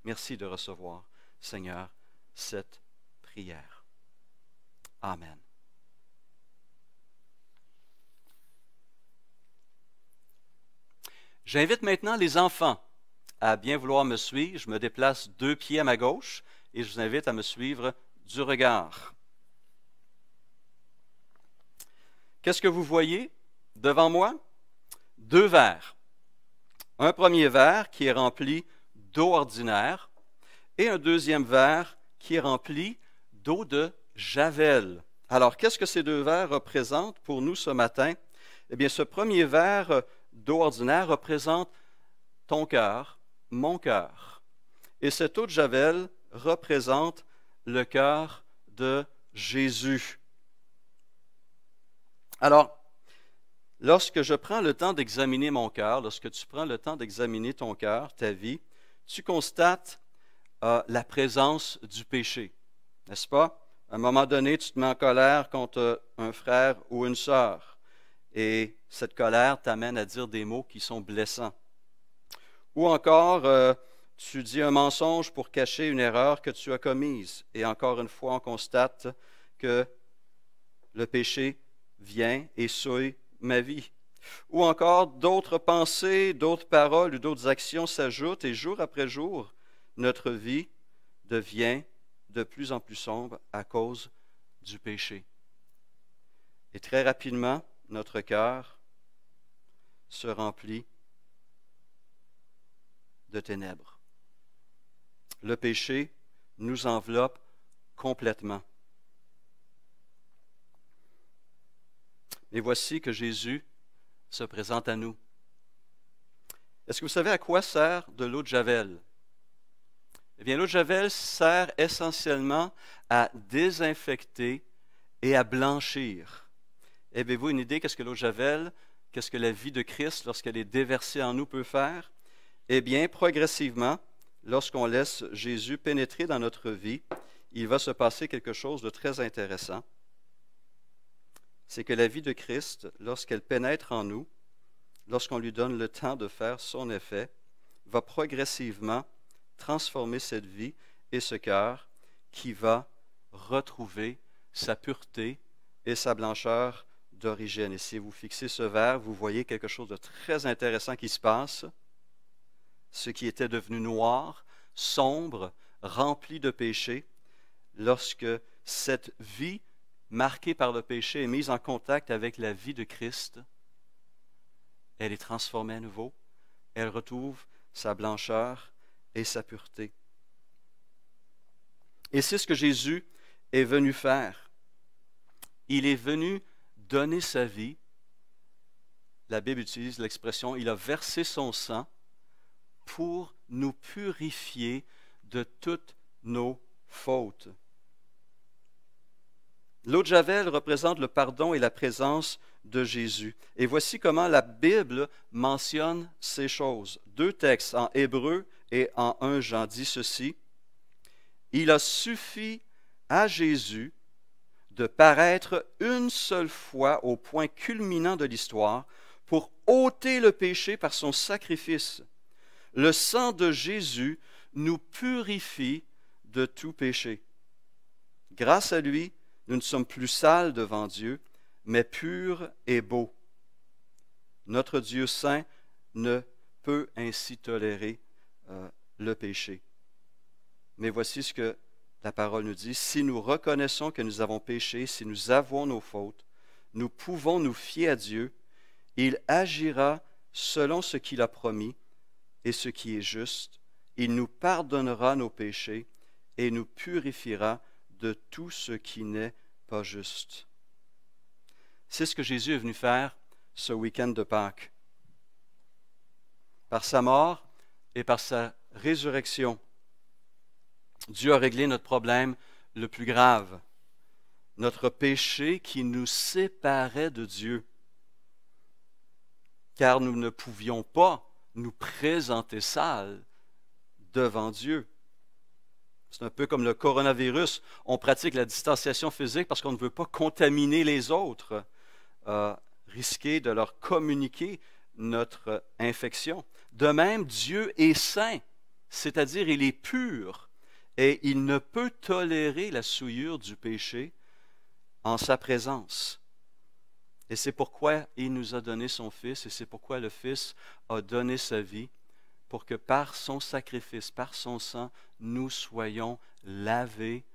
Merci de recevoir, Seigneur, cette prière. Amen. J'invite maintenant les enfants à bien vouloir me suivre. Je me déplace 2 pieds à ma gauche et je vous invite à me suivre du regard. Qu'est-ce que vous voyez devant moi? 2 verres. Un premier verre qui est rempli d'eau ordinaire et un deuxième verre qui est rempli d'eau de Javel. Alors, qu'est-ce que ces 2 verres représentent pour nous ce matin? Eh bien, ce premier verre d'eau ordinaire représente ton cœur, mon cœur. Et cette eau de Javel représente le cœur de Jésus. Alors, lorsque je prends le temps d'examiner mon cœur, lorsque tu prends le temps d'examiner ton cœur, ta vie, tu constates la présence du péché, n'est-ce pas? À un moment donné, tu te mets en colère contre un frère ou une sœur, et cette colère t'amène à dire des mots qui sont blessants. Ou encore, tu dis un mensonge pour cacher une erreur que tu as commise, et encore une fois, on constate que le péché vient et souille ma vie. Ou encore, d'autres pensées, d'autres paroles ou d'autres actions s'ajoutent et jour après jour, notre vie devient de plus en plus sombre à cause du péché. Et très rapidement, notre cœur se remplit de ténèbres. Le péché nous enveloppe complètement. Et voici que Jésus se présente à nous. Est-ce que vous savez à quoi sert de l'eau de Javel? Eh bien, l'eau de Javel sert essentiellement à désinfecter et à blanchir. Avez-vous une idée qu'est-ce que l'eau de Javel, qu'est-ce que la vie de Christ, lorsqu'elle est déversée en nous, peut faire? Eh bien, progressivement, lorsqu'on laisse Jésus pénétrer dans notre vie, il va se passer quelque chose de très intéressant. C'est que la vie de Christ, lorsqu'elle pénètre en nous, lorsqu'on lui donne le temps de faire son effet, va progressivement transformer cette vie et ce cœur qui va retrouver sa pureté et sa blancheur d'origine. Et si vous fixez ce verre, vous voyez quelque chose de très intéressant qui se passe. Ce qui était devenu noir, sombre, rempli de péché, lorsque cette vie marquée par le péché est mise en contact avec la vie de Christ, elle est transformée à nouveau, elle retrouve sa blancheur et sa pureté. Et c'est ce que Jésus est venu faire. Il est venu donner sa vie. La Bible utilise l'expression « il a versé son sang » pour nous purifier de toutes nos fautes. L'eau de Javel représente le pardon et la présence de Jésus. Et voici comment la Bible mentionne ces choses. 2 textes en Hébreu et en 1 Jean disent ceci. « Il a suffi à Jésus de paraître une seule fois au point culminant de l'histoire pour ôter le péché par son sacrifice. Le sang de Jésus nous purifie de tout péché. Grâce à lui, nous ne sommes plus sales devant Dieu, mais purs et beaux. Notre Dieu saint ne peut ainsi tolérer le péché. Mais voici ce que la parole nous dit. Si nous reconnaissons que nous avons péché, si nous avouons nos fautes, nous pouvons nous fier à Dieu. Il agira selon ce qu'il a promis et ce qui est juste. Il nous pardonnera nos péchés et nous purifiera de tout ce qui n'est pas juste. C'est ce que Jésus est venu faire ce week-end de Pâques. Par sa mort et par sa résurrection, Dieu a réglé notre problème le plus grave, notre péché qui nous séparait de Dieu, car nous ne pouvions pas nous présenter sales devant Dieu. C'est un peu comme le coronavirus. On pratique la distanciation physique parce qu'on ne veut pas contaminer les autres, risquer de leur communiquer notre infection. De même, Dieu est saint. c'est-à-dire il est pur et il ne peut tolérer la souillure du péché en sa présence. Et c'est pourquoi il nous a donné son Fils et c'est pourquoi le Fils a donné sa vie pour que par son sacrifice, par son sang, nous soyons lavés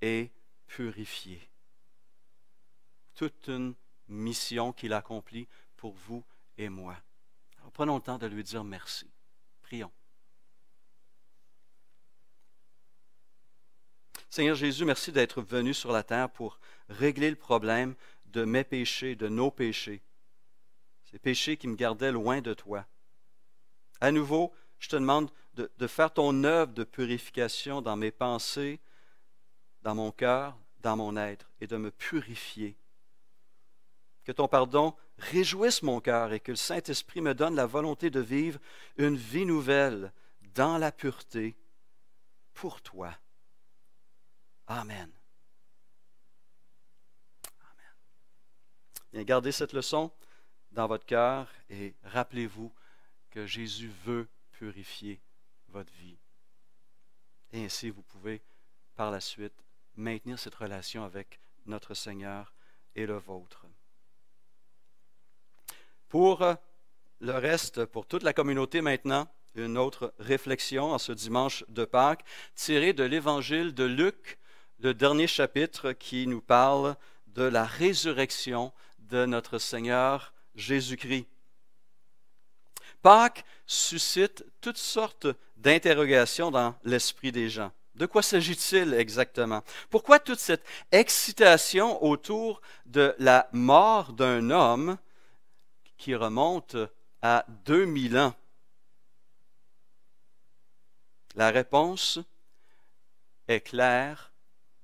et purifiés. Toute une mission qu'il accomplit pour vous et moi. Alors, prenons le temps de lui dire merci. Prions. Seigneur Jésus, merci d'être venu sur la terre pour régler le problème de mes péchés, de nos péchés. Ces péchés qui me gardaient loin de toi. À nouveau, je te demande de faire ton œuvre de purification dans mes pensées, dans mon cœur, dans mon être, et de me purifier. Que ton pardon réjouisse mon cœur et que le Saint-Esprit me donne la volonté de vivre une vie nouvelle dans la pureté pour toi. Amen. Amen. Bien, gardez cette leçon dans votre cœur et rappelez-vous que Jésus veut purifier votre vie. Et ainsi, vous pouvez, par la suite, maintenir cette relation avec notre Seigneur et le vôtre. Pour le reste, pour toute la communauté maintenant, une autre réflexion en ce dimanche de Pâques, tirée de l'Évangile de Luc, le dernier chapitre qui nous parle de la résurrection de notre Seigneur Jésus-Christ. Pâques suscite toutes sortes d'interrogations dans l'esprit des gens. De quoi s'agit-il exactement? Pourquoi toute cette excitation autour de la mort d'un homme qui remonte à 2000 ans? La réponse est claire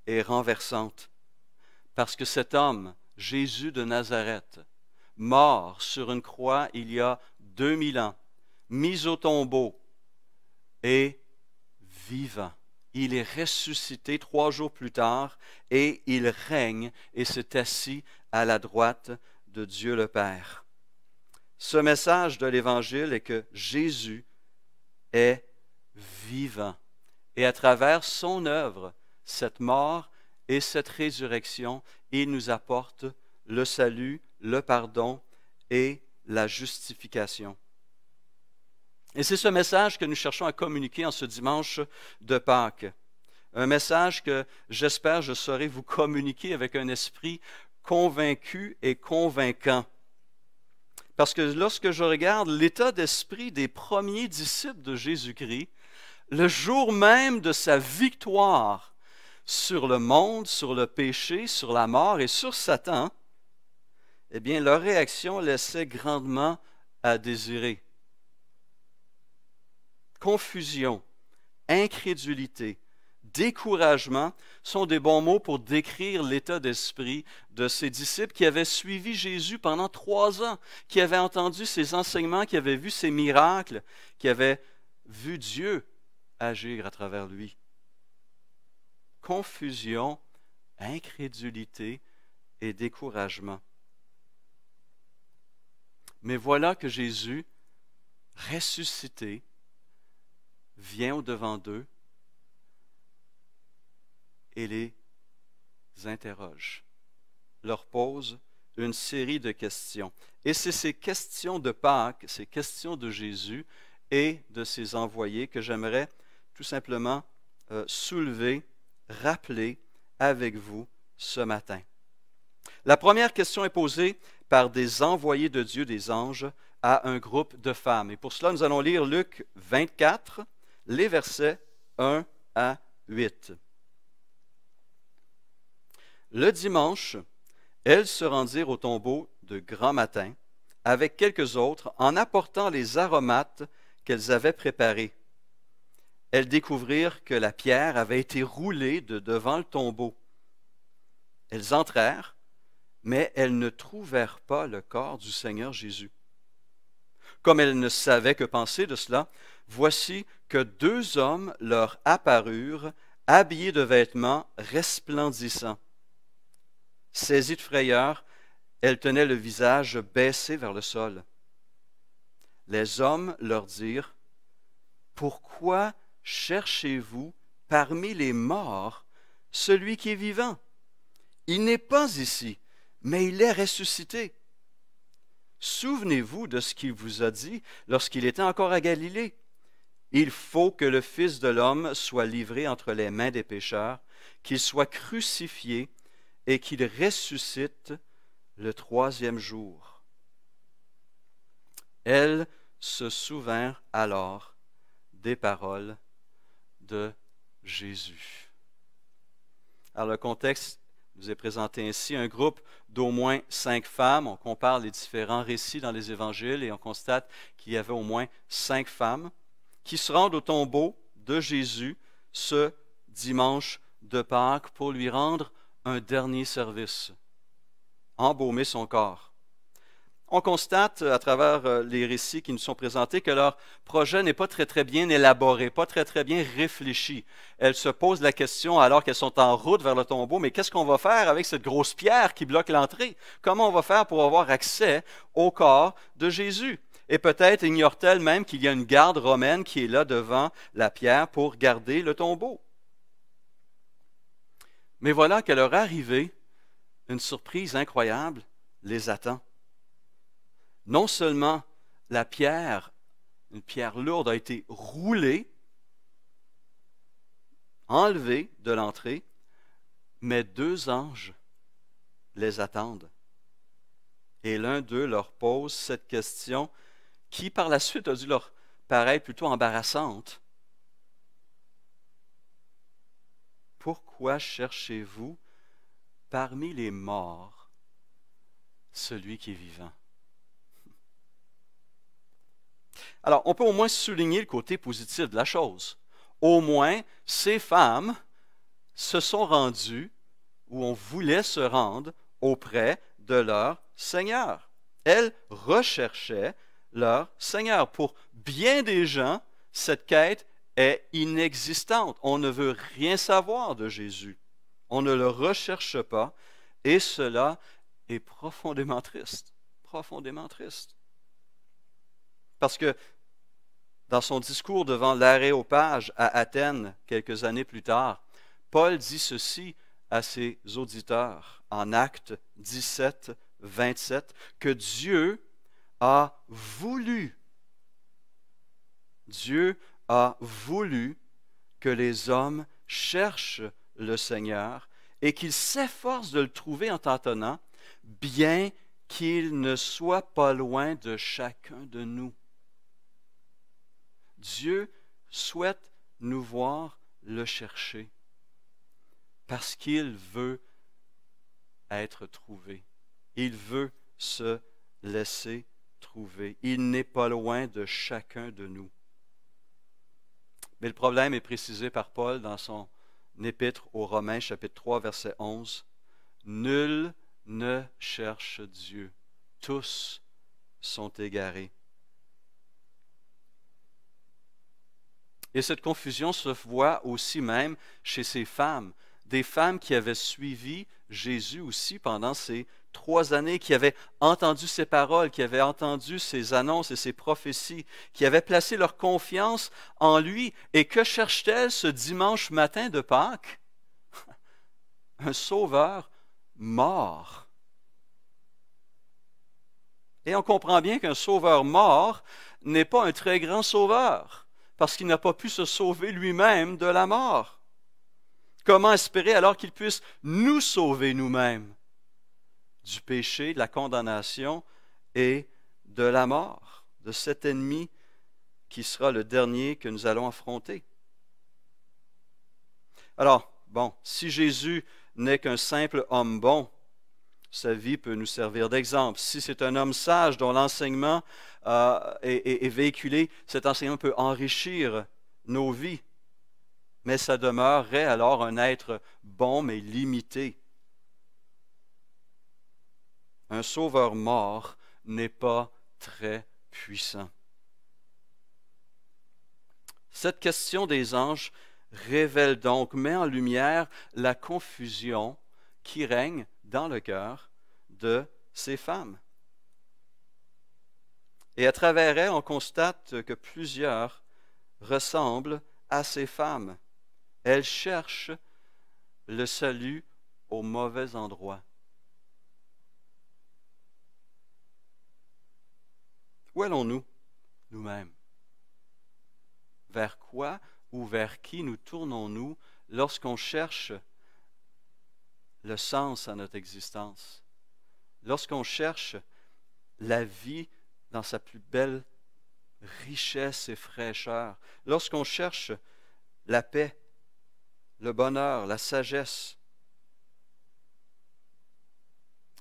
et renversante. Parce que cet homme, Jésus de Nazareth, mort sur une croix il y a 2000 ans, mis au tombeau et vivant. Il est ressuscité 3 jours plus tard et il règne et s'est assis à la droite de Dieu le Père. Ce message de l'Évangile est que Jésus est vivant. Et à travers son œuvre, cette mort et cette résurrection, il nous apporte le salut, le pardon et la justification. Et c'est ce message que nous cherchons à communiquer en ce dimanche de Pâques. Un message que j'espère je saurai vous communiquer avec un esprit convaincu et convaincant. Parce que lorsque je regarde l'état d'esprit des premiers disciples de Jésus-Christ, le jour même de sa victoire sur le monde, sur le péché, sur la mort et sur Satan, eh bien, leur réaction laissait grandement à désirer. Confusion, incrédulité, découragement sont des bons mots pour décrire l'état d'esprit de ces disciples qui avaient suivi Jésus pendant 3 ans, qui avaient entendu ses enseignements, qui avaient vu ses miracles, qui avaient vu Dieu agir à travers lui. Confusion, incrédulité et découragement. Mais voilà que Jésus, ressuscité, vient au-devant d'eux et les interroge, leur pose une série de questions. Et c'est ces questions de Pâques, ces questions de Jésus et de ses envoyés que j'aimerais tout simplement soulever, rappeler avec vous ce matin. La première question est posée par des envoyés de Dieu, des anges, à un groupe de femmes. Et pour cela, nous allons lire Luc 24, les versets 1 à 8. Le dimanche, elles se rendirent au tombeau de grand matin avec quelques autres en apportant les aromates qu'elles avaient préparés. Elles découvrirent que la pierre avait été roulée de devant le tombeau. Elles entrèrent, mais elles ne trouvèrent pas le corps du Seigneur Jésus. Comme elles ne savaient que penser de cela, voici que 2 hommes leur apparurent, habillés de vêtements resplendissants. Saisies de frayeur, elles tenaient le visage baissé vers le sol. Les hommes leur dirent: « Pourquoi cherchez-vous parmi les morts celui qui est vivant? Il n'est pas ici, mais il est ressuscité. Souvenez-vous de ce qu'il vous a dit lorsqu'il était encore à Galilée. Il faut que le Fils de l'homme soit livré entre les mains des pécheurs, qu'il soit crucifié et qu'il ressuscite le troisième jour. Elles se souvinrent alors des paroles de Jésus. Alors le contexte nous est présenté ainsi, un groupe d'au moins 5 femmes. On compare les différents récits dans les évangiles et on constate qu'il y avait au moins 5 femmes qui se rendent au tombeau de Jésus ce dimanche de Pâques pour lui rendre un dernier service, embaumer son corps. On constate à travers les récits qui nous sont présentés que leur projet n'est pas très bien élaboré, pas très bien réfléchi. Elles se posent la question alors qu'elles sont en route vers le tombeau, mais qu'est-ce qu'on va faire avec cette grosse pierre qui bloque l'entrée? Comment on va faire pour avoir accès au corps de Jésus? Et peut-être ignorent-elles même qu'il y a une garde romaine qui est là devant la pierre pour garder le tombeau. Mais voilà qu'à leur arrivée, une surprise incroyable les attend. Non seulement la pierre, une pierre lourde, a été roulée, enlevée de l'entrée, mais 2 anges les attendent. Et l'un d'eux leur pose cette question qui, par la suite, a dû leur paraître plutôt embarrassante. Pourquoi cherchez-vous parmi les morts celui qui est vivant? Alors, on peut au moins souligner le côté positif de la chose. Au moins, ces femmes se sont rendues, ou on voulait se rendre, auprès de leur Seigneur. Elles recherchaient leur Seigneur. Pour bien des gens, cette quête est inexistante. On ne veut rien savoir de Jésus. On ne le recherche pas, et cela est profondément triste. Profondément triste. Parce que dans son discours devant l'Aréopage à Athènes, quelques années plus tard, Paul dit ceci à ses auditeurs en Actes 17, 27, que Dieu a voulu que les hommes cherchent le Seigneur et qu'ils s'efforcent de le trouver en tâtonnant, bien qu'il ne soit pas loin de chacun de nous. Dieu souhaite nous voir le chercher parce qu'il veut être trouvé. Il veut se laisser trouver. Il n'est pas loin de chacun de nous. Mais le problème est précisé par Paul dans son épître aux Romains, chapitre 3, verset 11. Nul ne cherche Dieu. Tous sont égarés. Et cette confusion se voit aussi même chez ces femmes, des femmes qui avaient suivi Jésus aussi pendant ces 3 années, qui avaient entendu ses paroles, qui avaient entendu ses annonces et ses prophéties, qui avaient placé leur confiance en lui. Et que cherchent-elles ce dimanche matin de Pâques? Un sauveur mort. Et on comprend bien qu'un sauveur mort n'est pas un très grand sauveur, parce qu'il n'a pas pu se sauver lui-même de la mort. Comment espérer alors qu'il puisse nous sauver nous-mêmes du péché, de la condamnation et de la mort, de cet ennemi qui sera le dernier que nous allons affronter? Alors, si Jésus n'est qu'un simple homme bon, sa vie peut nous servir d'exemple. Si c'est un homme sage dont l'enseignement est véhiculé, cet enseignement peut enrichir nos vies. Mais ça demeurerait alors un être bon mais limité. Un sauveur mort n'est pas très puissant. Cette question des anges révèle donc, met en lumière la confusion qui règne dans le cœur de ces femmes. Et à travers elles, on constate que plusieurs ressemblent à ces femmes. Elles cherchent le salut au mauvais endroit. Où allons-nous, nous-mêmes? Vers quoi ou vers qui nous tournons-nous lorsqu'on cherche le sens à notre existence? Lorsqu'on cherche la vie dans sa plus belle richesse et fraîcheur, lorsqu'on cherche la paix, le bonheur, la sagesse,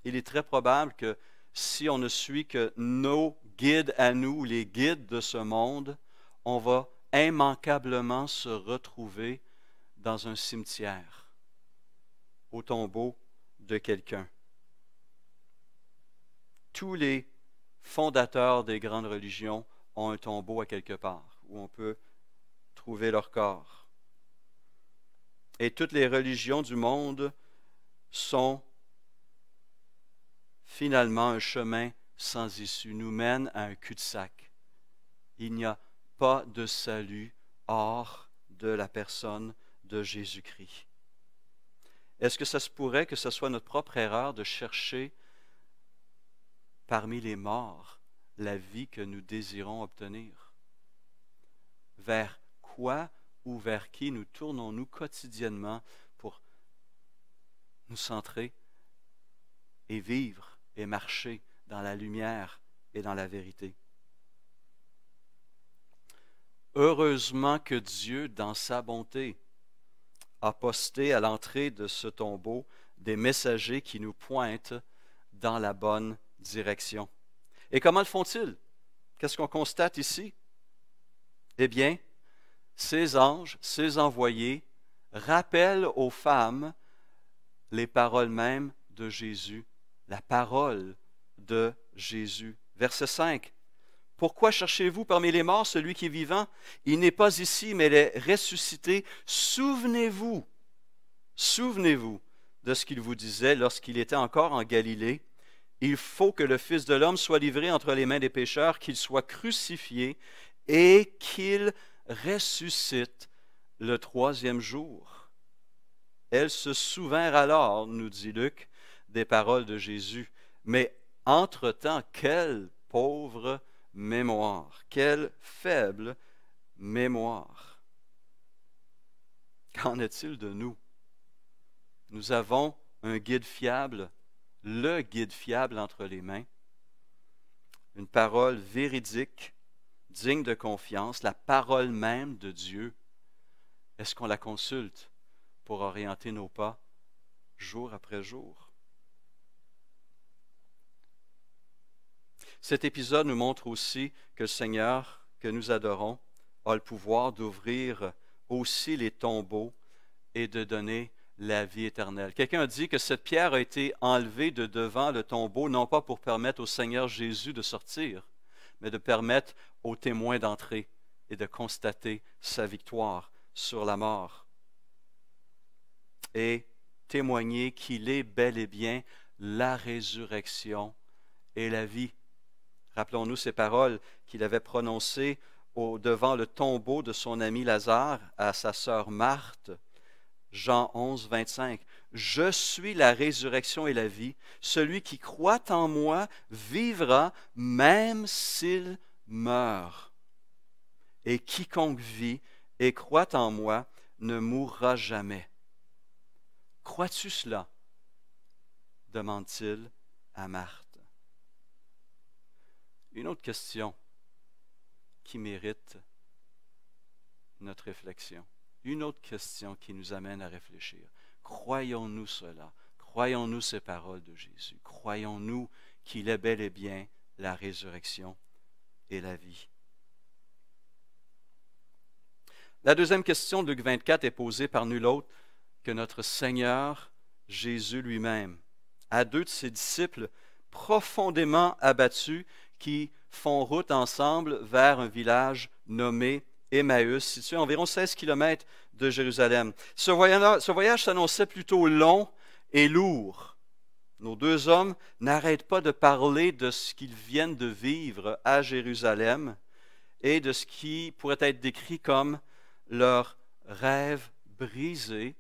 il est très probable que si on ne suit que nos guides à nous, les guides de ce monde, on va immanquablement se retrouver dans un cimetière, au tombeau de quelqu'un. Tous les fondateurs des grandes religions ont un tombeau à quelque part où on peut trouver leur corps. Et toutes les religions du monde sont finalement un chemin sans issue, nous mènent à un cul-de-sac. Il n'y a pas de salut hors de la personne de Jésus-Christ. Est-ce que ça se pourrait que ce soit notre propre erreur de chercher parmi les morts la vie que nous désirons obtenir? Vers quoi ou vers qui nous tournons-nous quotidiennement pour nous centrer et vivre et marcher dans la lumière et dans la vérité? Heureusement que Dieu, dans sa bonté, a posté à l'entrée de ce tombeau des messagers qui nous pointent dans la bonne direction. Et comment le font-ils? Qu'est-ce qu'on constate ici? Eh bien, ces anges, ces envoyés, rappellent aux femmes les paroles mêmes de Jésus, la parole de Jésus. Verset 5. Pourquoi cherchez-vous parmi les morts celui qui est vivant? Il n'est pas ici, mais il est ressuscité. Souvenez-vous de ce qu'il vous disait lorsqu'il était encore en Galilée. Il faut que le Fils de l'homme soit livré entre les mains des pécheurs, qu'il soit crucifié et qu'il ressuscite le troisième jour. Elles se souvinrent alors, nous dit Luc, des paroles de Jésus. Mais entre-temps, quelle pauvre mémoire, quelle faible mémoire. Qu'en est-il de nous? Nous avons un guide fiable, le guide fiable entre les mains, une parole véridique, digne de confiance, la parole même de Dieu. Est-ce qu'on la consulte pour orienter nos pas jour après jour? Cet épisode nous montre aussi que le Seigneur, que nous adorons, a le pouvoir d'ouvrir aussi les tombeaux et de donner la vie éternelle. Quelqu'un a dit que cette pierre a été enlevée de devant le tombeau, non pas pour permettre au Seigneur Jésus de sortir, mais de permettre aux témoins d'entrer et de constater sa victoire sur la mort. Et témoigner qu'il est bel et bien la résurrection et la vie. Rappelons-nous ces paroles qu'il avait prononcées devant le tombeau de son ami Lazare à sa sœur Marthe. Jean 11, 25. « Je suis la résurrection et la vie. Celui qui croit en moi vivra même s'il meurt. Et quiconque vit et croit en moi ne mourra jamais. » Crois-tu cela? Demande-t-il à Marthe. Une autre question qui mérite notre réflexion. Une autre question qui nous amène à réfléchir. Croyons-nous cela? Croyons-nous ces paroles de Jésus? Croyons-nous qu'il est bel et bien la résurrection et la vie? La deuxième question de Luc 24 est posée par nul autre que notre Seigneur Jésus lui-même, à deux de ses disciples profondément abattus qui font route ensemble vers un village nommé Emmaüs, situé à environ 16 km de Jérusalem. Ce voyage s'annonçait plutôt long et lourd. Nos deux hommes n'arrêtent pas de parler de ce qu'ils viennent de vivre à Jérusalem et de ce qui pourrait être décrit comme leurs rêves brisés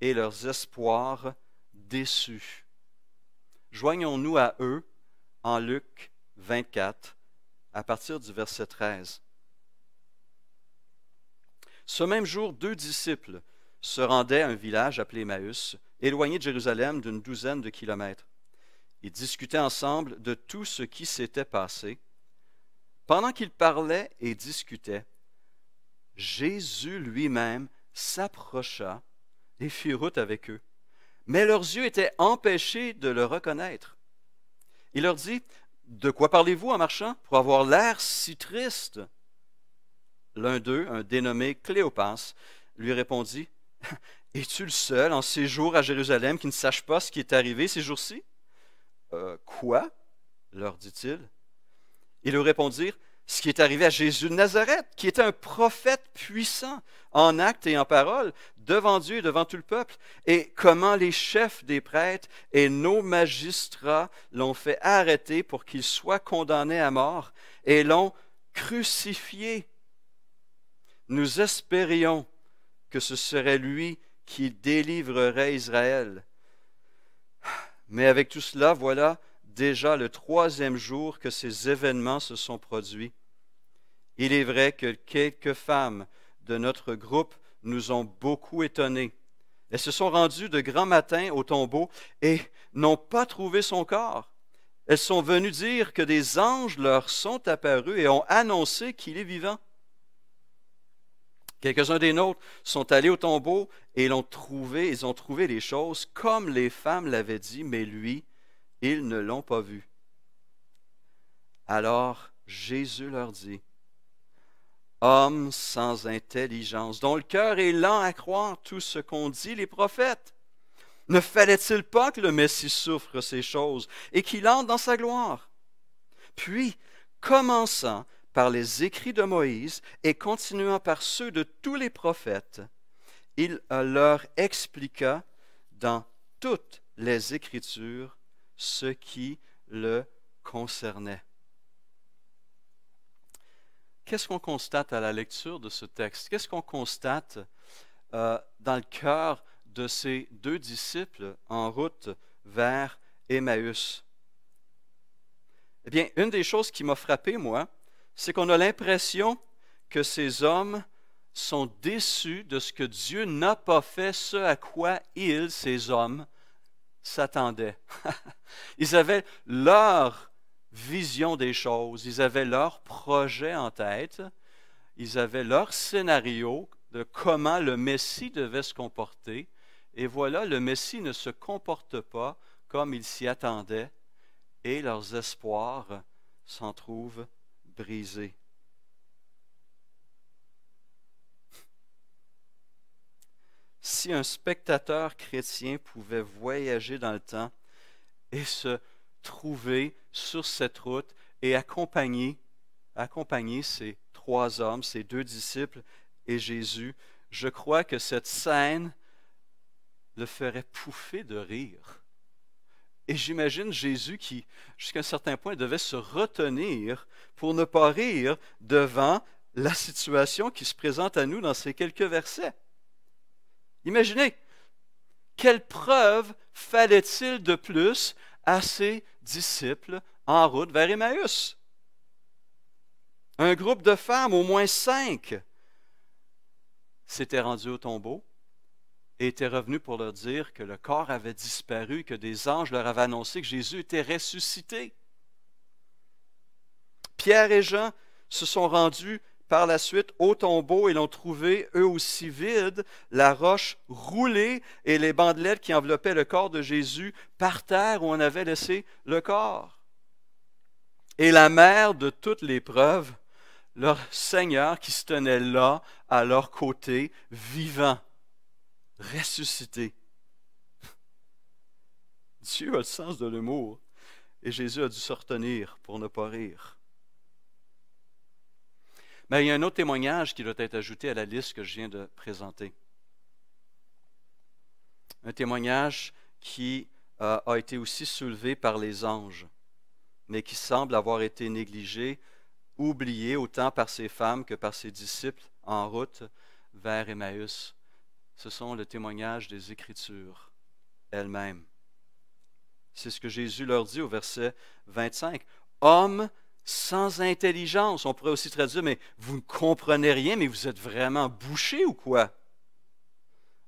et leurs espoirs déçus. Joignons-nous à eux en Luc 24, à partir du verset 13. Ce même jour, 2 disciples se rendaient à un village appelé Emmaüs, éloigné de Jérusalem d'une 12aine de kilomètres. Ils discutaient ensemble de tout ce qui s'était passé. Pendant qu'ils parlaient et discutaient, Jésus lui-même s'approcha et fit route avec eux. Mais leurs yeux étaient empêchés de le reconnaître. Il leur dit, « De quoi parlez-vous en marchant pour avoir l'air si triste? » L'un d'eux, un dénommé Cléopas, lui répondit, « Es-tu le seul en séjour à Jérusalem qui ne sache pas ce qui est arrivé ces jours-ci? » Quoi? Leur dit-il. Ils lui répondirent, ce qui est arrivé à Jésus de Nazareth, qui était un prophète puissant en actes et en paroles, devant Dieu et devant tout le peuple, et comment les chefs des prêtres et nos magistrats l'ont fait arrêter pour qu'il soit condamné à mort, et l'ont crucifié. Nous espérions que ce serait lui qui délivrerait Israël. Mais avec tout cela, voilà déjà le 3e jour que ces événements se sont produits. Il est vrai que quelques femmes de notre groupe nous ont beaucoup étonnés. Elles se sont rendues de grand matin au tombeau et n'ont pas trouvé son corps. Elles sont venues dire que des anges leur sont apparus et ont annoncé qu'il est vivant. Quelques-uns des nôtres sont allés au tombeau et ils ont trouvé les choses comme les femmes l'avaient dit, mais lui, ils ne l'ont pas vu. Alors Jésus leur dit, « Hommes sans intelligence, dont le cœur est lent à croire tout ce qu'ont dit les prophètes, ne fallait-il pas que le Messie souffre ces choses et qu'il entre dans sa gloire? » Puis, commençant par les écrits de Moïse et continuant par ceux de tous les prophètes, il leur expliqua dans toutes les Écritures ce qui le concernait. Qu'est-ce qu'on constate à la lecture de ce texte? Qu'est-ce qu'on constate dans le cœur de ces 2 disciples en route vers Emmaüs? Eh bien, une des choses qui m'a frappé, moi, c'est qu'on a l'impression que ces hommes sont déçus de ce que Dieu n'a pas fait, ce à quoi ils, ces hommes, s'attendaient. Ils avaient leur vision des choses, ils avaient leur projet en tête, ils avaient leur scénario de comment le Messie devait se comporter, et voilà, le Messie ne se comporte pas comme ils s'y attendaient, et leurs espoirs s'en trouvent brisés. Si un spectateur chrétien pouvait voyager dans le temps et se trouver sur cette route et accompagner ces 3 hommes, ces 2 disciples et Jésus, je crois que cette scène le ferait pouffer de rire. Et j'imagine Jésus qui, jusqu'à un certain point, devait se retenir pour ne pas rire devant la situation qui se présente à nous dans ces quelques versets. Imaginez, quelle preuve fallait-il de plus à ses disciples en route vers Emmaüs? Un groupe de femmes, au moins 5, s'étaient rendues au tombeau et étaient revenus pour leur dire que le corps avait disparu, que des anges leur avaient annoncé que Jésus était ressuscité. Pierre et Jean se sont rendus par la suite au tombeau et l'ont trouvé eux aussi vide, la roche roulée et les bandelettes qui enveloppaient le corps de Jésus par terre où on avait laissé le corps. Et la mère de toutes les preuves, leur Seigneur qui se tenait là à leur côté, vivant, ressuscité. Dieu a le sens de l'humour et Jésus a dû se retenir pour ne pas rire. Mais il y a un autre témoignage qui doit être ajouté à la liste que je viens de présenter. Un témoignage qui a été aussi soulevé par les anges, mais qui semble avoir été négligé, oublié autant par ces femmes que par ses disciples en route vers Emmaüs, ce sont le témoignage des Écritures elles-mêmes. C'est ce que Jésus leur dit au verset 25. Hommes sans intelligence. On pourrait aussi traduire, mais vous ne comprenez rien, mais vous êtes vraiment bouchés ou quoi?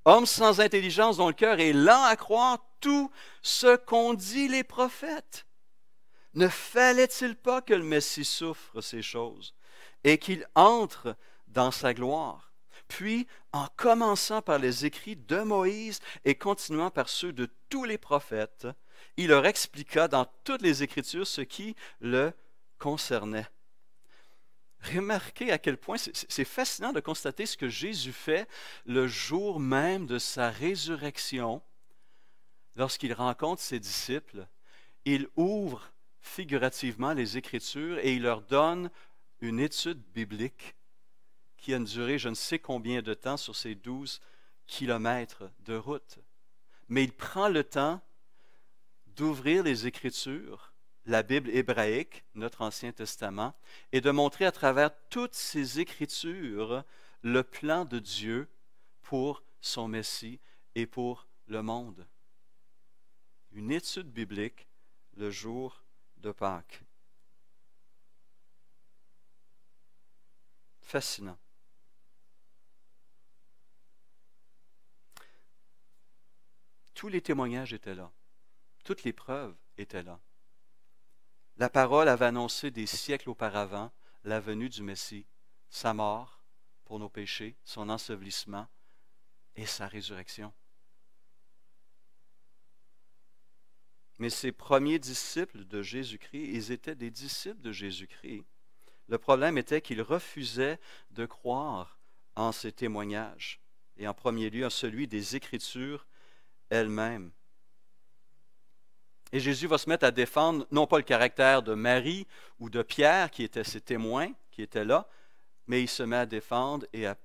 Hommes sans intelligence dont le cœur est lent à croire tout ce qu'ont dit les prophètes. Ne fallait-il pas que le Messie souffre ces choses et qu'il entre dans sa gloire? Puis, en commençant par les écrits de Moïse et continuant par ceux de tous les prophètes, il leur expliqua dans toutes les Écritures ce qui le concernait. Remarquez à quel point c'est fascinant de constater ce que Jésus fait le jour même de sa résurrection. Lorsqu'il rencontre ses disciples, il ouvre figurativement les Écritures et il leur donne une étude biblique qui a duré je ne sais combien de temps sur ces 12 kilomètres de route. Mais il prend le temps d'ouvrir les Écritures, la Bible hébraïque, notre Ancien Testament, et de montrer à travers toutes ces Écritures le plan de Dieu pour son Messie et pour le monde. Une étude biblique le jour de Pâques. Fascinant. Tous les témoignages étaient là. Toutes les preuves étaient là. La parole avait annoncé des siècles auparavant la venue du Messie, sa mort pour nos péchés, son ensevelissement et sa résurrection. Mais ces premiers disciples de Jésus-Christ, ils étaient des disciples de Jésus-Christ. Le problème était qu'ils refusaient de croire en ces témoignages, et en premier lieu en celui des Écritures elles-mêmes. Et Jésus va se mettre à défendre non pas le caractère de Marie ou de Pierre, qui étaient ses témoins, qui étaient là, mais il se met à défendre et à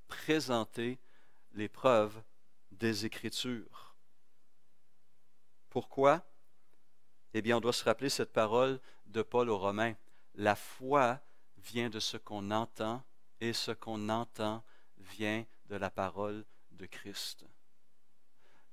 présenter les preuves des Écritures. Pourquoi? Eh bien, on doit se rappeler cette parole de Paul aux Romains. La foi vient de ce qu'on entend, et ce qu'on entend vient de la parole de Christ.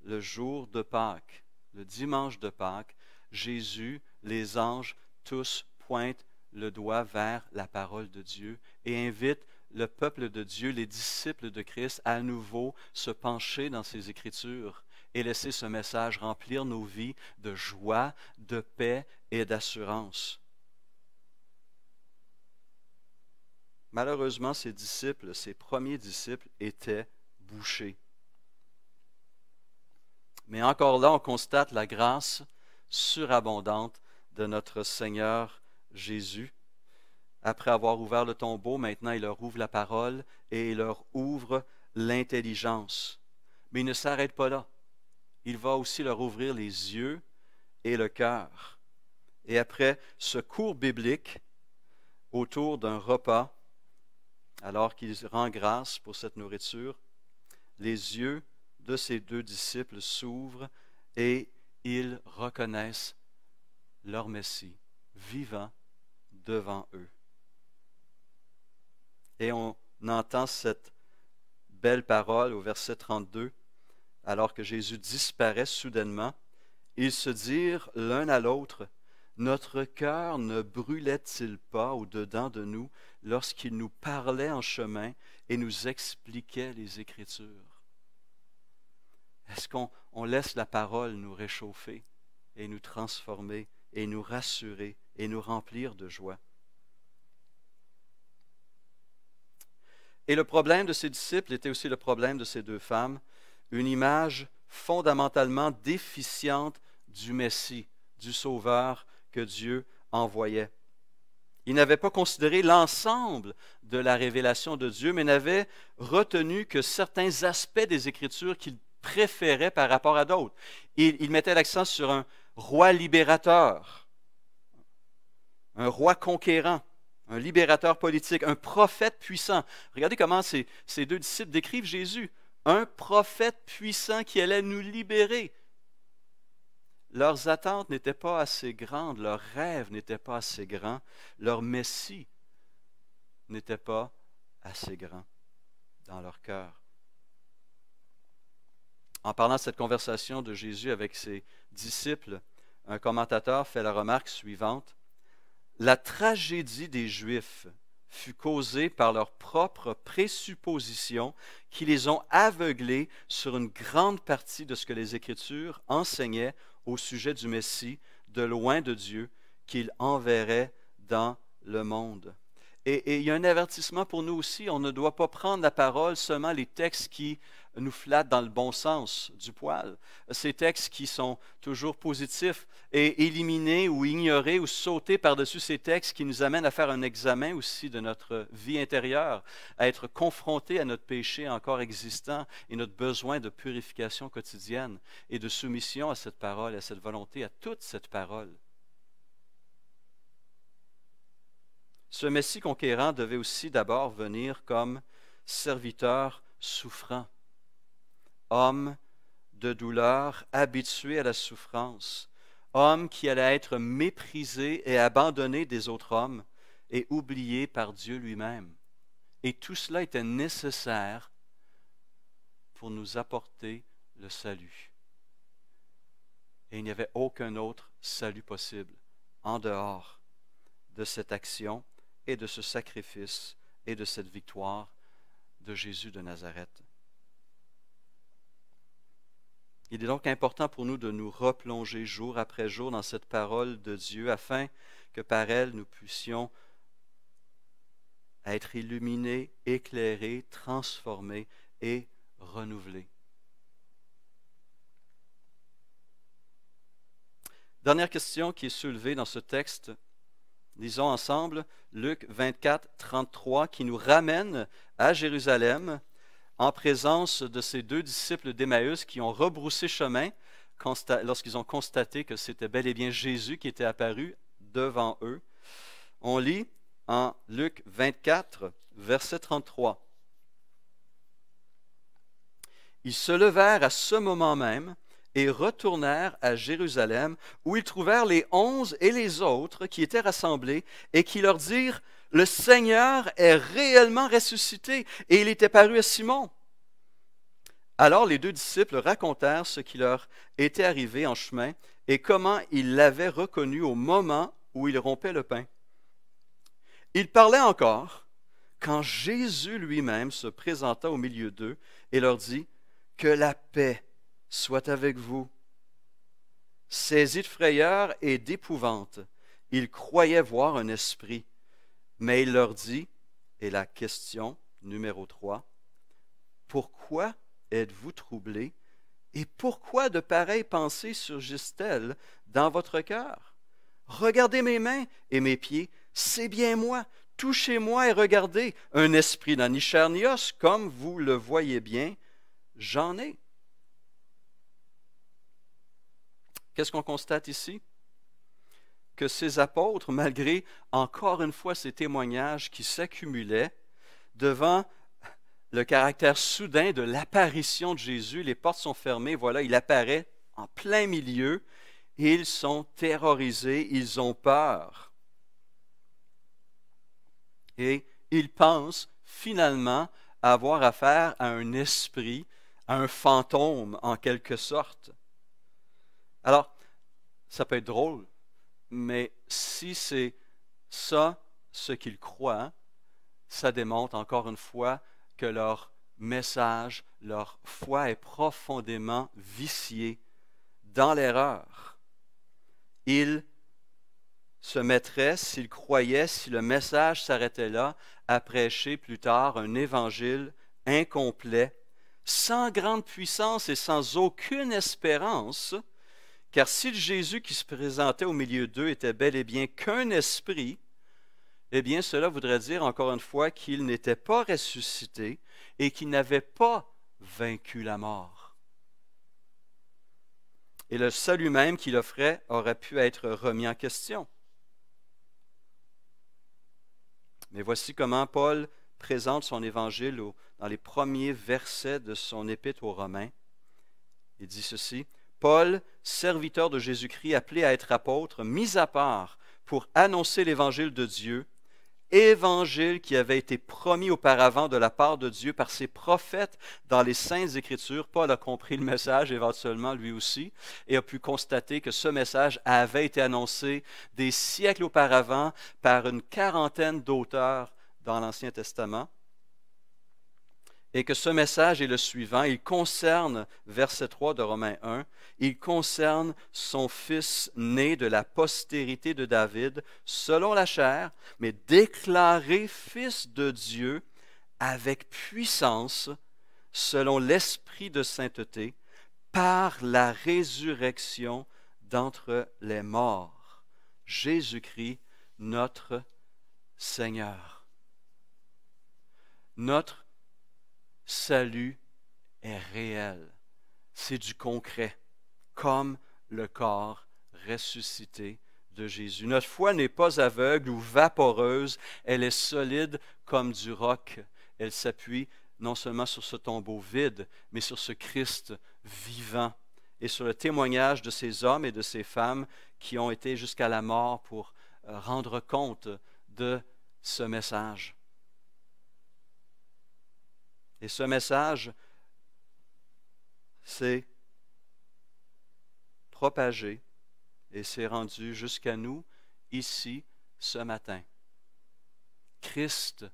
Le jour de Pâques, le dimanche de Pâques, Jésus, les anges, tous pointent le doigt vers la parole de Dieu et invitent le peuple de Dieu, les disciples de Christ, à nouveau se pencher dans ces Écritures et laisser ce message remplir nos vies de joie, de paix et d'assurance. Malheureusement, ces disciples, ces premiers disciples, étaient bouchés. Mais encore là, on constate la grâce surabondante de notre Seigneur Jésus. Après avoir ouvert le tombeau, maintenant il leur ouvre la parole et il leur ouvre l'intelligence. Mais il ne s'arrête pas là. Il va aussi leur ouvrir les yeux et le cœur. Et après ce cours biblique autour d'un repas, alors qu'il rend grâce pour cette nourriture, les yeux de ces deux disciples s'ouvrent et ils reconnaissent leur Messie vivant devant eux. Et on entend cette belle parole au verset 32, alors que Jésus disparaît soudainement, ils se dirent l'un à l'autre, « Notre cœur ne brûlait-il pas au-dedans de nous lorsqu'il nous parlait en chemin et nous expliquait les Écritures? » Est-ce qu'on laisse la parole nous réchauffer et nous transformer et nous rassurer et nous remplir de joie? Et le problème de ces disciples était aussi le problème de ces deux femmes, une image fondamentalement déficiente du Messie, du Sauveur que Dieu envoyait. Ils n'avaient pas considéré l'ensemble de la révélation de Dieu, mais n'avaient retenu que certains aspects des Écritures qu'ils préféraient par rapport à d'autres. Ils mettaient l'accent sur un roi libérateur, un roi conquérant, un libérateur politique, un prophète puissant. Regardez comment ces deux disciples décrivent Jésus. Un prophète puissant qui allait nous libérer. Leurs attentes n'étaient pas assez grandes, leurs rêves n'étaient pas assez grands, leur Messie n'était pas assez grand. dans leur cœur. En parlant de cette conversation de Jésus avec ses disciples, un commentateur fait la remarque suivante. La tragédie des Juifs fut causée par leurs propres présuppositions qui les ont aveuglés sur une grande partie de ce que les Écritures enseignaient au sujet du Messie, de loin de Dieu, qu'il enverrait dans le monde. Et il y a un avertissement pour nous aussi, on ne doit pas prendre la parole seulement les textes qui nous flattent dans le bon sens du poil. Ces textes qui sont toujours positifs et éliminer ou ignorer ou sauter par-dessus ces textes qui nous amènent à faire un examen aussi de notre vie intérieure, à être confrontés à notre péché encore existant et notre besoin de purification quotidienne et de soumission à cette parole, à cette volonté, à toute cette parole. Ce Messie conquérant devait aussi d'abord venir comme serviteur souffrant, homme de douleur, habitué à la souffrance, homme qui allait être méprisé et abandonné des autres hommes et oublié par Dieu lui-même. Et tout cela était nécessaire pour nous apporter le salut. Et il n'y avait aucun autre salut possible en dehors de cette action et de ce sacrifice et de cette victoire de Jésus de Nazareth. Il est donc important pour nous de nous replonger jour après jour dans cette parole de Dieu afin que par elle nous puissions être illuminés, éclairés, transformés et renouvelés. Dernière question qui est soulevée dans ce texte. Lisons ensemble Luc 24, 33, qui nous ramène à Jérusalem en présence de ces deux disciples d'Emmaüs qui ont rebroussé chemin lorsqu'ils ont constaté que c'était bel et bien Jésus qui était apparu devant eux. On lit en Luc 24, verset 33. Ils se levèrent à ce moment même et retournèrent à Jérusalem, où ils trouvèrent les 11 et les autres qui étaient rassemblés, et qui leur dirent, « Le Seigneur est réellement ressuscité, et il était paru à Simon. » Alors les deux disciples racontèrent ce qui leur était arrivé en chemin, et comment ils l'avaient reconnu au moment où il rompait le pain. Ils parlaient encore, quand Jésus lui-même se présenta au milieu d'eux, et leur dit, « Que la paix soit avec vous. » Saisis de frayeur et d'épouvante, ils croyaient voir un esprit. Mais il leur dit, et la question numéro 3, « Pourquoi êtes-vous troublés et pourquoi de pareilles pensées surgissent-elles dans votre cœur? Regardez mes mains et mes pieds, c'est bien moi. Touchez-moi et regardez, un esprit n'a ni chair ni os, comme vous le voyez bien, j'en ai. » Qu'est-ce qu'on constate ici? Que ces apôtres, malgré encore une fois ces témoignages qui s'accumulaient devant le caractère soudain de l'apparition de Jésus, les portes sont fermées, voilà, il apparaît en plein milieu, et ils sont terrorisés, ils ont peur. Et ils pensent finalement avoir affaire à un esprit, à un fantôme en quelque sorte. Alors, ça peut être drôle, mais si c'est ça ce qu'ils croient, ça démontre encore une fois que leur message, leur foi est profondément viciée dans l'erreur. Ils se mettraient, s'ils croyaient, si le message s'arrêtait là, à prêcher plus tard un évangile incomplet, sans grande puissance et sans aucune espérance. Car si le Jésus qui se présentait au milieu d'eux était bel et bien qu'un esprit, eh bien cela voudrait dire encore une fois qu'il n'était pas ressuscité et qu'il n'avait pas vaincu la mort. Et le salut même qu'il offrait aurait pu être remis en question. Mais voici comment Paul présente son évangile dans les premiers versets de son épître aux Romains. Il dit ceci, « Paul, serviteur de Jésus-Christ, appelé à être apôtre, mis à part pour annoncer l'évangile de Dieu, évangile qui avait été promis auparavant de la part de Dieu par ses prophètes dans les Saintes Écritures. Paul a compris le message éventuellement lui aussi et a pu constater que ce message avait été annoncé des siècles auparavant par une quarantaine d'auteurs dans l'Ancien Testament. Et que ce message est le suivant, il concerne, verset 3 de Romains 1, il concerne son fils né de la postérité de David, selon la chair, mais déclaré fils de Dieu avec puissance, selon l'esprit de sainteté, par la résurrection d'entre les morts. Jésus-Christ, notre Seigneur. Notre salut est réel. C'est du concret, comme le corps ressuscité de Jésus. Notre foi n'est pas aveugle ou vaporeuse, elle est solide comme du roc. Elle s'appuie non seulement sur ce tombeau vide, mais sur ce Christ vivant et sur le témoignage de ces hommes et de ces femmes qui ont été jusqu'à la mort pour rendre compte de ce message. Et ce message s'est propagé et s'est rendu jusqu'à nous ici ce matin. Christ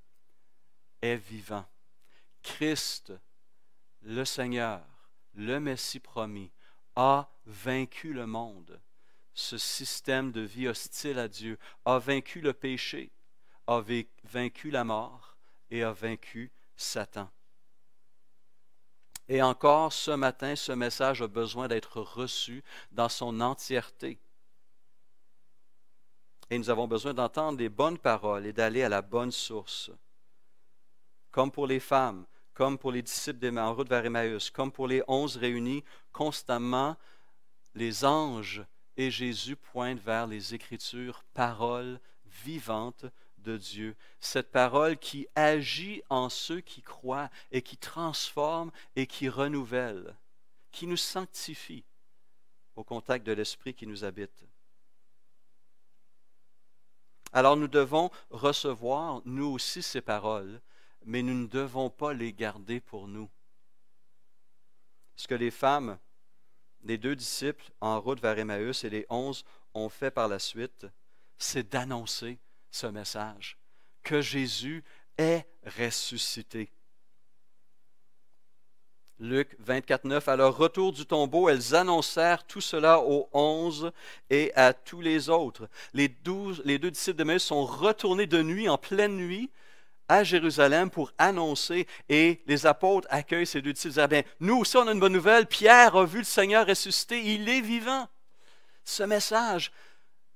est vivant. Christ, le Seigneur, le Messie promis, a vaincu le monde. Ce système de vie hostile à Dieu a vaincu le péché, a vaincu la mort et a vaincu Satan. Et encore ce matin, ce message a besoin d'être reçu dans son entièreté. Et nous avons besoin d'entendre les bonnes paroles et d'aller à la bonne source. Comme pour les femmes, comme pour les disciples en route vers Emmaüs, comme pour les 11 réunis, constamment, les anges et Jésus pointent vers les Écritures, paroles vivantes de Dieu. Cette parole qui agit en ceux qui croient et qui transforme et qui renouvelle, qui nous sanctifie au contact de l'Esprit qui nous habite. Alors nous devons recevoir, nous aussi, ces paroles, mais nous ne devons pas les garder pour nous. Ce que les femmes, les 2 disciples en route vers Emmaüs et les 11 ont fait par la suite, c'est d'annoncer ce message, que Jésus est ressuscité. Luc 24, 9, à leur retour du tombeau, elles annoncèrent tout cela aux 11 et à tous les autres. Les 2 disciples d'Emmaüs sont retournés de nuit, en pleine nuit, à Jérusalem pour annoncer, et les apôtres accueillent ces 2 disciples. Ils disent, bien, nous aussi on a une bonne nouvelle, Pierre a vu le Seigneur ressuscité, il est vivant. Ce message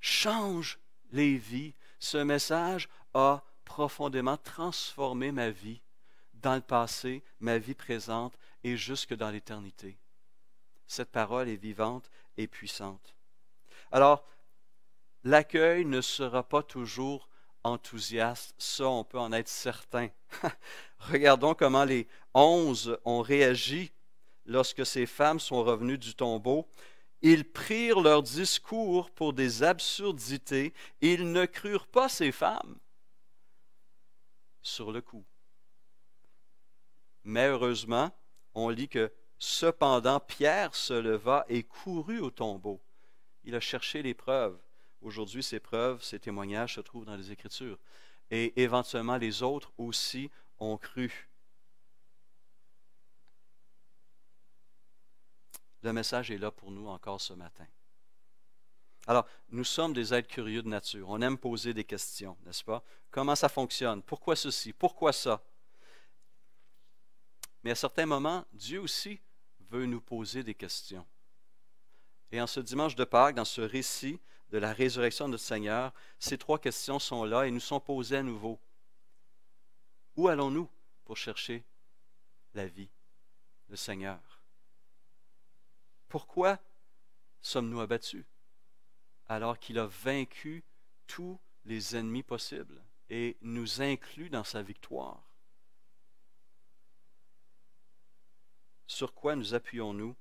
change les vies. Ce message a profondément transformé ma vie dans le passé, ma vie présente et jusque dans l'éternité. Cette parole est vivante et puissante. Alors, l'accueil ne sera pas toujours enthousiaste, ça on peut en être certain. Regardons comment les 11 ont réagi lorsque ces femmes sont revenues du tombeau. Ils prirent leur discours pour des absurdités. Ils ne crurent pas ces femmes sur le coup. Mais heureusement, on lit que cependant Pierre se leva et courut au tombeau. Il a cherché les preuves. Aujourd'hui, ces preuves, ces témoignages se trouvent dans les Écritures. Et éventuellement, les autres aussi ont cru. Le message est là pour nous encore ce matin. Alors, nous sommes des êtres curieux de nature. On aime poser des questions, n'est-ce pas? Comment ça fonctionne? Pourquoi ceci? Pourquoi ça? Mais à certains moments, Dieu aussi veut nous poser des questions. Et en ce dimanche de Pâques, dans ce récit de la résurrection de notre Seigneur, ces 3 questions sont là et nous sont posées à nouveau. Où allons-nous pour chercher la vie, le Seigneur? Pourquoi sommes-nous abattus alors qu'il a vaincu tous les ennemis possibles et nous inclut dans sa victoire? Sur quoi nous appuyons-nous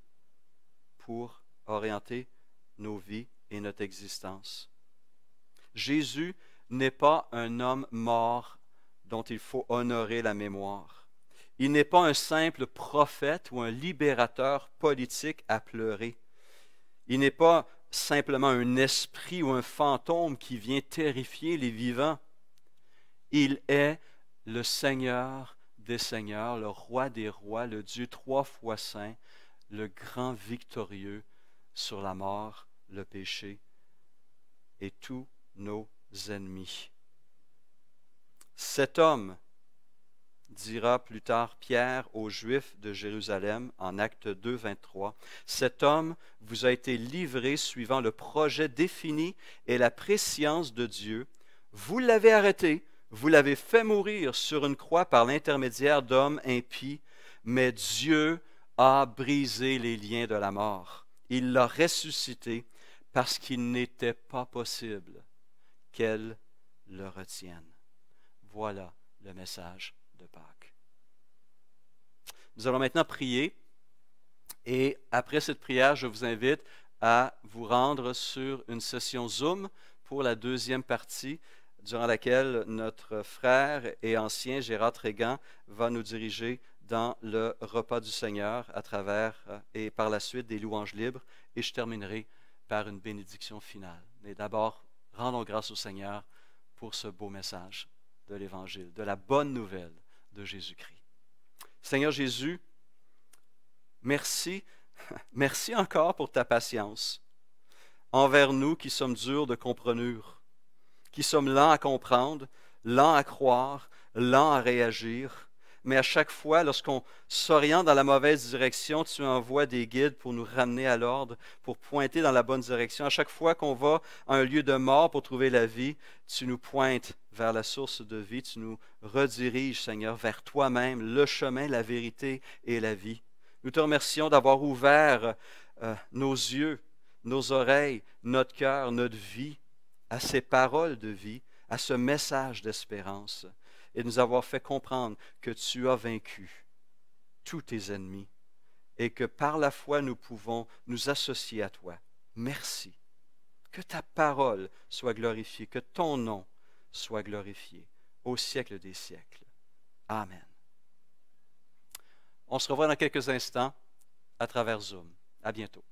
pour orienter nos vies et notre existence? Jésus n'est pas un homme mort dont il faut honorer la mémoire. Il n'est pas un simple prophète ou un libérateur politique à pleurer. Il n'est pas simplement un esprit ou un fantôme qui vient terrifier les vivants. Il est le Seigneur des seigneurs, le roi des rois, le Dieu 3 fois saint, le grand victorieux sur la mort, le péché et tous nos ennemis. Cet homme, dira plus tard Pierre aux Juifs de Jérusalem en Actes 2, 23, cet homme vous a été livré suivant le projet défini et la prescience de Dieu. Vous l'avez arrêté, vous l'avez fait mourir sur une croix par l'intermédiaire d'hommes impies, mais Dieu a brisé les liens de la mort. Il l'a ressuscité parce qu'il n'était pas possible qu'elle le retienne. Voilà le message de Pâques. Nous allons maintenant prier et après cette prière, je vous invite à vous rendre sur une session Zoom pour la deuxième partie durant laquelle notre frère et ancien Gérard Trégan va nous diriger dans le repas du Seigneur à travers et par la suite des louanges libres et je terminerai par une bénédiction finale. Mais d'abord, rendons grâce au Seigneur pour ce beau message de l'Évangile, de la bonne nouvelle de Jésus-Christ. Seigneur Jésus, merci, merci encore pour ta patience envers nous qui sommes durs de comprenure, qui sommes lents à comprendre, lents à croire, lents à réagir. Mais à chaque fois, lorsqu'on s'oriente dans la mauvaise direction, tu envoies des guides pour nous ramener à l'ordre, pour pointer dans la bonne direction. À chaque fois qu'on va à un lieu de mort pour trouver la vie, tu nous pointes vers la source de vie, tu nous rediriges, Seigneur, vers toi-même, le chemin, la vérité et la vie. Nous te remercions d'avoir ouvert nos yeux, nos oreilles, notre cœur, notre vie à ces paroles de vie, à ce message d'espérance. Et nous avoir fait comprendre que tu as vaincu tous tes ennemis et que par la foi nous pouvons nous associer à toi. Merci. Que ta parole soit glorifiée, que ton nom soit glorifié au siècle des siècles. Amen. On se revoit dans quelques instants à travers Zoom. À bientôt.